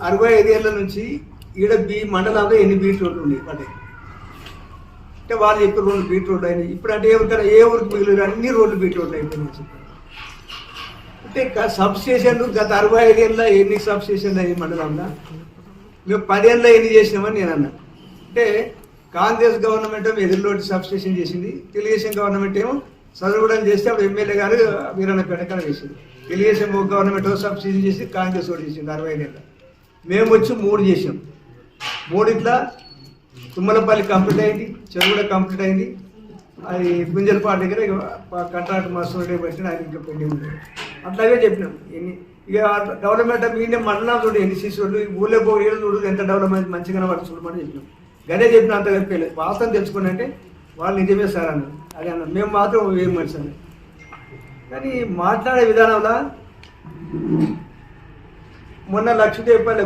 65 ఏళ్ళ నుంచి ఈడ మండలంలో ఎన్ని బీట్ రోడ్లు ఉన్నాయి పడ్డాయి అంటే వాళ్ళు చెప్పి 2 బీట్ రోడ్లు అయినాయి. ఇప్పుడు అంటే ఏమంటారు ఏ ఊరికి మిగిలిన అన్ని రోడ్లు బీట్ రోడ్లు అయిపోయినాయి చెప్పారు. అంటే సబ్ స్టేషన్లు గత 65 ఏళ్ళ ఎన్ని సబ్ స్టేషన్లు అయ్యి మండలంలో మేము 10 ఏళ్ళ ఎన్ని చేసినామని నేను అన్నా. అంటే కాంగ్రెస్ గవర్నమెంట్ ఏమో ఎదురులోటి సబ్ స్టేషన్ చేసింది, తెలుగుదేశం గవర్నమెంట్ ఏమో చదువుకోవడం చేస్తే అప్పుడు ఎమ్మెల్యే గారు వీరన్నపేట కాడ వేసింది. తెలుగుదేశం గవర్నమెంట్ సబ్ స్టేషన్ చేసి కాంగ్రెస్ ఓటు చేసింది 65 ఏళ్ళ. మేము వచ్చి 3 చేసాం. 3 ఇట్లా తుమ్మలపల్లి కంప్లీట్ అయింది, చెరువుడ కంప్లీట్ అయింది. అది గుంజలపాటు దగ్గర కంట్రాక్ట్ మస్తు పెట్టిన ఆయన ఇంకా పెండింగ్ ఉంది. అట్లాగే చెప్పినాం. ఇక డెవలప్మెంట్ మీనే మండలం చూడు ఎన్ని సీసీ రోడ్లు ఊళ్ళో పోయి చూడు ఎంత డెవలప్మెంట్ మంచిగా వాడు చూడమని చెప్పినాం. గదే చెప్పిన అంత చెప్పలేదు. వాస్తవం తెలుసుకుని అంటే వాళ్ళు నిజమే సార్ అన్నారు. అదే అన్నారు. మేము మాత్రం ఏం మనిషి అని. కానీ మాట్లాడే విధానంలో మొన్న 1,00,000 రూపాయలు